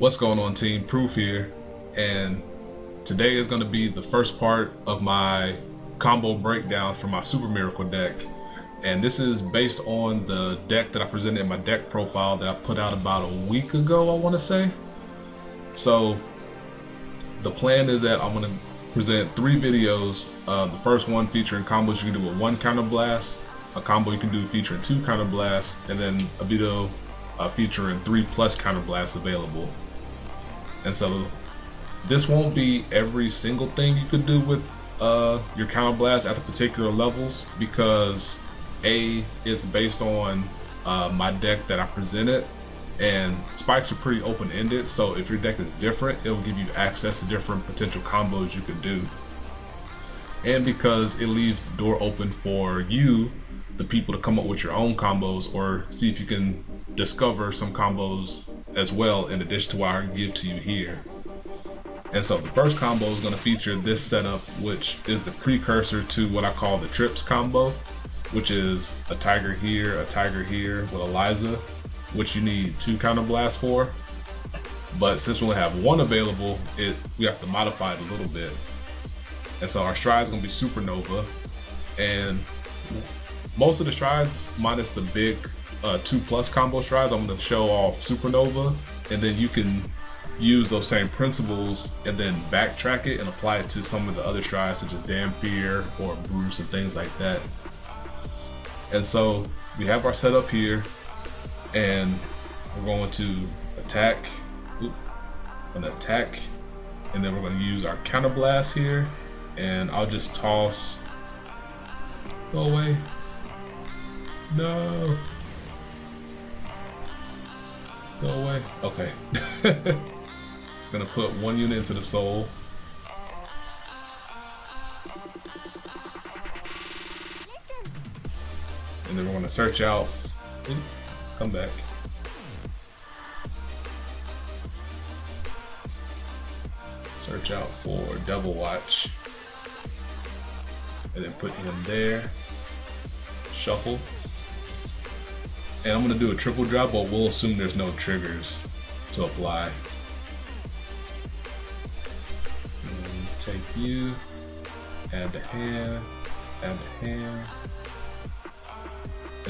What's going on, team? Proof here, and today is going to be the first part of my combo breakdown for my Super Miracle deck. And this is based on the deck that I presented in my deck profile that I put out about a week ago, I want to say. So the plan is that I'm going to present 3 videos. The first one featuring combos you can do with 1 counter blast, a combo you can do featuring 2 counter blasts, and then a video featuring 3+ counter blasts available. And so this won't be every single thing you could do with your counter blast at the particular levels, because it's based on my deck that I presented, and spikes are pretty open-ended, so if your deck is different, it will give you access to different potential combos you could do. And because it leaves the door open for you, the people, to come up with your own combos or see if you can discover some combos as well, in addition to what I give to you here. And so the first combo is going to feature this setup, which is the precursor to what I call the trips combo, which is a tiger here with Eliza, which you need 2 counter blasts for. But since we only have 1 available, we have to modify it a little bit. And so our stride is going to be Supernova, and most of the strides, minus the big 2+ combo strides, I'm going to show off Supernova, and then you can use those same principles and then backtrack it and apply it to some of the other strides, such as Damn Fear or Bruce and things like that. And so we have our setup here, and we're going to attack. And then we're going to use our counter blast here, and I'll just toss. Go away. No. Go away. Okay. Gonna put 1 unit into the soul. And then we're gonna search out. Come back. Search out for Devil Watch. And then put him there. Shuffle. And I'm going to do a triple drop, but we'll assume there's no triggers to apply. And take you, add the hand, and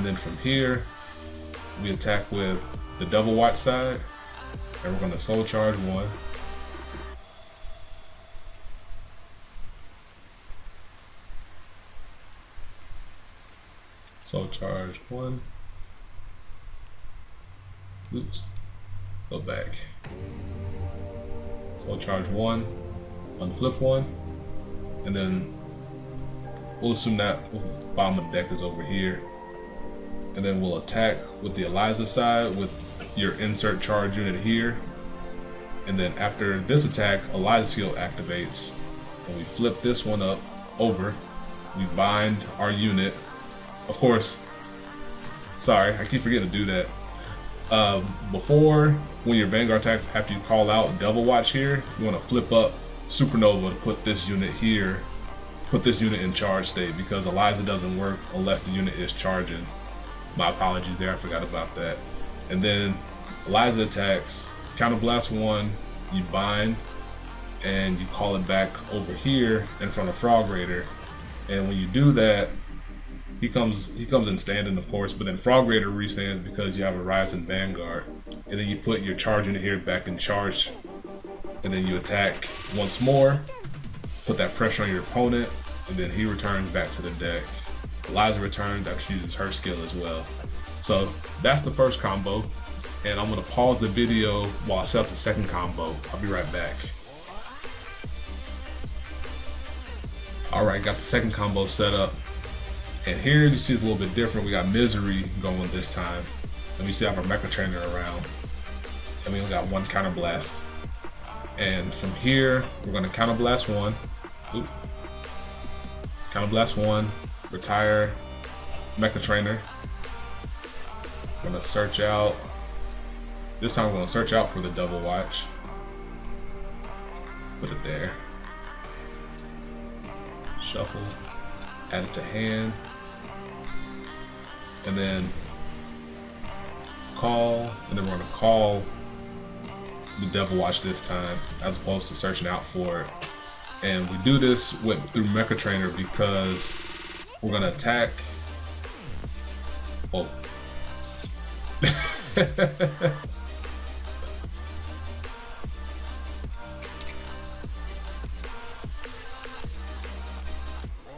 then from here, we attack with the Devil Watch side, and we're going to soul charge 1. Soul charge 1. Oops. Go back. Soul charge 1. Unflip 1. And then we'll assume that the bottom of the deck is over here. And then we'll attack with the Eliza side with your insert charge unit here. And then after this attack, Eliza skill activates. And we flip this one up over. We bind our unit. Of course, sorry, I keep forgetting to do that. Before, when your Vanguard attacks, after you call out Devil Watch here, you want to flip up Supernova to put this unit here, put this unit in charge state, because Eliza doesn't work unless the unit is charging. My apologies there, I forgot about that. And then Eliza attacks, counter blast 1, you bind, and you call it back over here in front of Frog Raider. And when you do that, he comes in standing, of course, but then Frog Raider restands because you have a Rising Vanguard. And then you put your charge unit here back in charge, and then you attack once more, put that pressure on your opponent, and then he returns back to the deck. Eliza returns after she uses her skill as well. So that's the first combo, and I'm going to pause the video while I set up the second combo. I'll be right back. Alright, got the second combo set up. And here you see it's a little bit different. We got Misery going this time. And we still have our Mecha Trainer around. And we only got 1 counter blast. And from here, we're going to counter blast 1. Oop. Counter blast 1. Retire Mecha Trainer. We're going to search out. This time we're going to search out for the Devil Watch. Put it there. Shuffle. Add it to hand. And then call, and then we're going to call the Devil Watch this time, as opposed to searching out for it. And we do this through Mecha Trainer because we're gonna attack. Oh.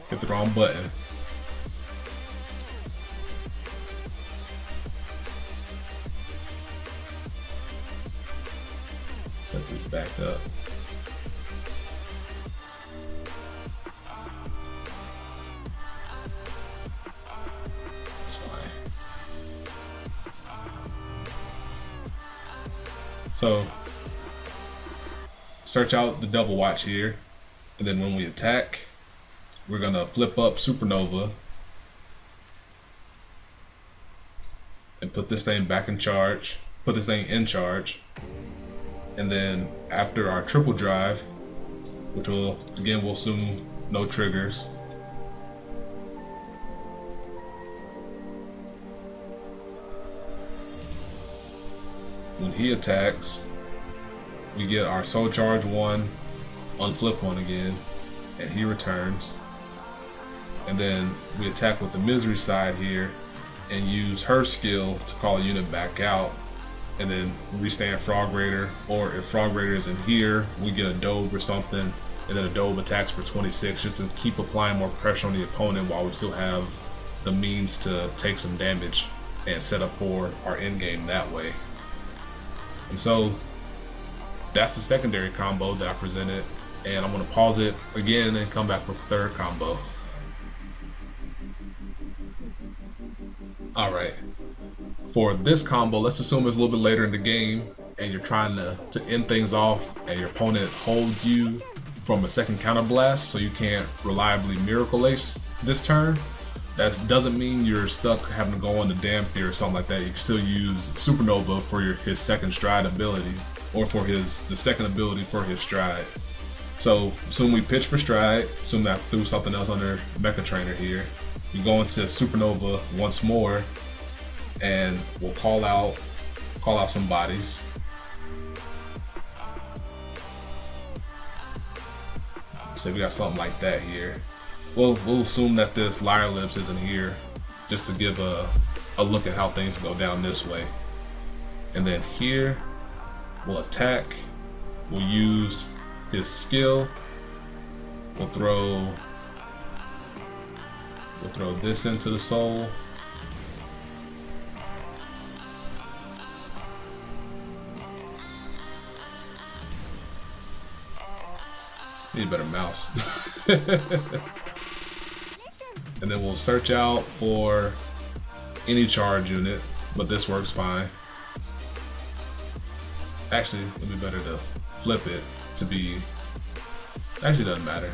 Hit the wrong button. Set this back up. That's fine. So, search out the Devil Watch here, and then when we attack, we're gonna flip up Supernova and put this thing back in charge, put this thing in charge. And then after our triple drive, which will, again, we'll assume no triggers. When he attacks, we get our soul charge 1, unflip 1 again, and he returns. And then we attack with the misery side here and use her skill to call a unit back out. And then we stand Frog Raider, or if Frog Raider isn't here, we get a Dove or something, and then a Dove attacks for 26 just to keep applying more pressure on the opponent while we still have the means to take some damage and set up for our end game that way. And so that's the secondary combo that I presented, and I'm going to pause it again and come back with the third combo. Alright. For this combo, let's assume it's a little bit later in the game and you're trying to end things off and your opponent holds you from a second counter blast so you can't reliably Miracle Ace this turn. That doesn't mean you're stuck having to go on the Dampier or something like that. You can still use Supernova for his second stride ability, or for the second ability for his stride. So assume we pitch for stride, assume I threw something else under Mecha Trainer here. You go into Supernova once more, and we'll call out some bodies. Say we got something like that here. We'll assume that this Liar Lips isn't here, just to give a look at how things go down this way. And then here, we'll attack. We'll use his skill. We'll throw this into the soul. Need a better mouse. And then we'll search out for any charge unit, but this works fine. Actually, it'd be better to flip it to be, actually doesn't matter.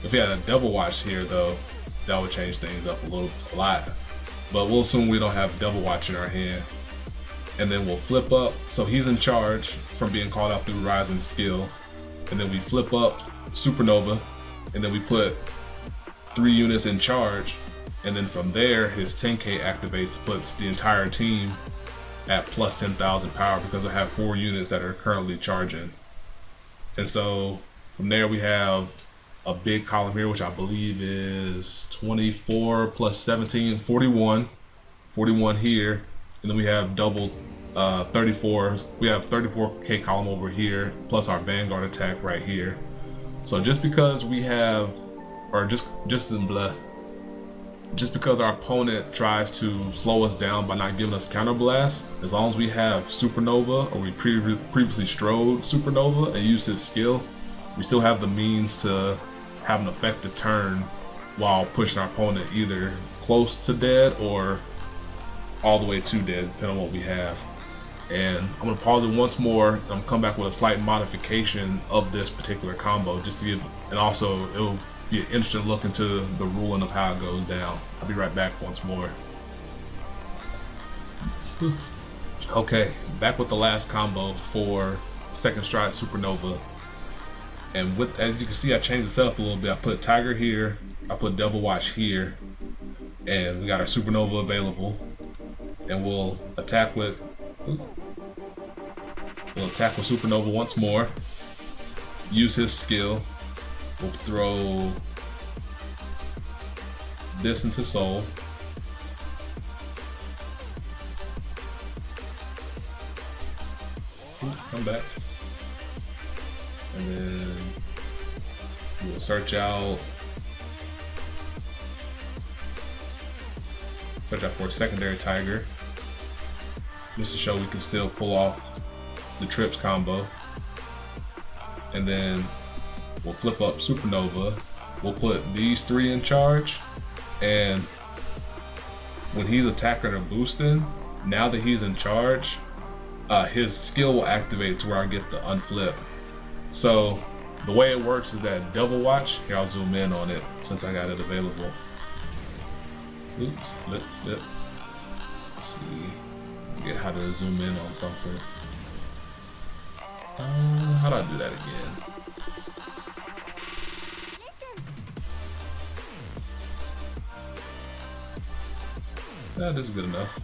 If we had a Devil Watch here though, that would change things up a lot. But we'll assume we don't have Devil Watch in our hand. And then we'll flip up, so he's in charge from being called out through Rising skill. And then we flip up Supernova, and then we put 3 units in charge. And then from there, his 10k activates, puts the entire team at plus 10,000 power because I have 4 units that are currently charging. And so from there we have a big column here, which I believe is 24 plus 17, 41. 41 here. And then we have double 34. We have 34k column over here, plus our Vanguard attack right here. So just because we have, or just because our opponent tries to slow us down by not giving us counter blast, as long as we have Supernova, or we previously strode Supernova and used his skill, we still have the means to have an effective turn while pushing our opponent either close to dead or all the way to dead, depending on what we have. And I'm gonna pause it once more, and I'm gonna come back with a slight modification of this particular combo, just to give, and also it'll be an interesting look into the ruling of how it goes down. I'll be right back once more. Okay, back with the last combo for second stride Supernova. And with, as you can see, I changed this up a little bit. I put Tiger here, I put Devil Watch here, and we got our Supernova available. And we'll attack with, We'll attack with Supernova once more. Use his skill. We'll throw this into Soul. Come back. And then we'll search out for a secondary Tiger, just to show we can still pull off the trips combo. And then we'll flip up Supernova. We'll put these three in charge, and when he's attacking or boosting, now that he's in charge, his skill will activate to where I get the unflip. So the way it works is that Devil Watch, here I'll zoom in on it since I got it available. Oops, flip. Let's see, get how to zoom in on something. How do I do that again? This is good enough.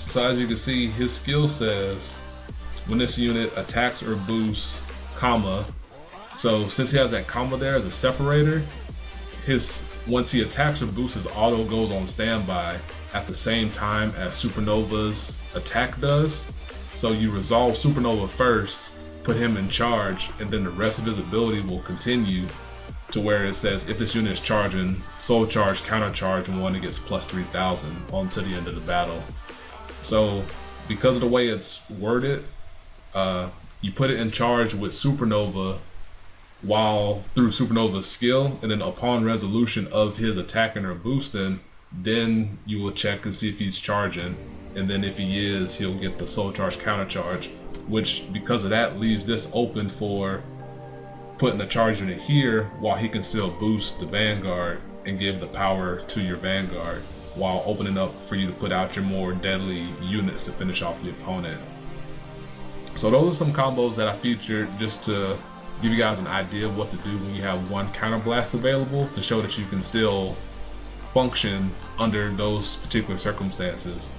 So as you can see, his skill says when this unit attacks or boosts, comma. So since he has that comma there as a separator, once he attacks or boosts, his auto goes on standby at the same time as Supernova's attack does. So you resolve Supernova first, put him in charge, and then the rest of his ability will continue to where it says if this unit is charging, soul charge, counter charge, and one, it gets plus 3,000 on to the end of the battle. So because of the way it's worded, you put it in charge with Supernova while through Supernova's skill, and then upon resolution of his attacking or boosting, then you will check and see if he's charging, and then if he is, he'll get the soul charge counter charge, which because of that leaves this open for putting a charge unit here while he can still boost the Vanguard and give the power to your Vanguard, while opening up for you to put out your more deadly units to finish off the opponent. So those are some combos that I featured just to give you guys an idea of what to do when you have one counter blast available, to show that you can still function under those particular circumstances.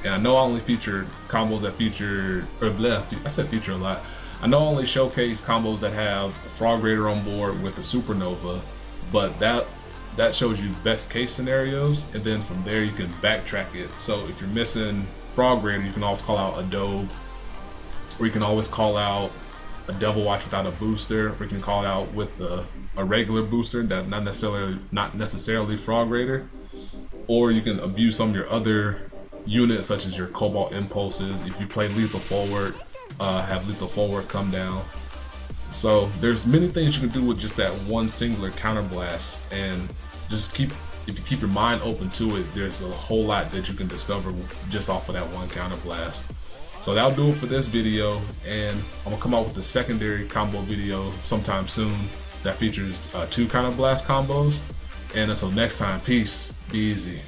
And I know I only featured combos that feature, I said feature a lot. I know I only showcase combos that have a Frog Raider on board with a Supernova, but that shows you best case scenarios, and then from there you can backtrack it. So if you're missing Frog Raider, you can always call out a Dobe, or you can always call out a Devil Watch without a booster, or you can call it out with a regular booster that not necessarily Frog Raider, or you can abuse some of your other units such as your Cobalt Impulses. If you play lethal forward, have lethal forward come down. So there's many things you can do with just that one singular counter blast, and just if you keep your mind open to it, there's a whole lot that you can discover just off of that one counter blast. So that'll do it for this video, and I'm gonna come out with a secondary combo video sometime soon that features 2 counter blast combos. And until next time, peace, be easy.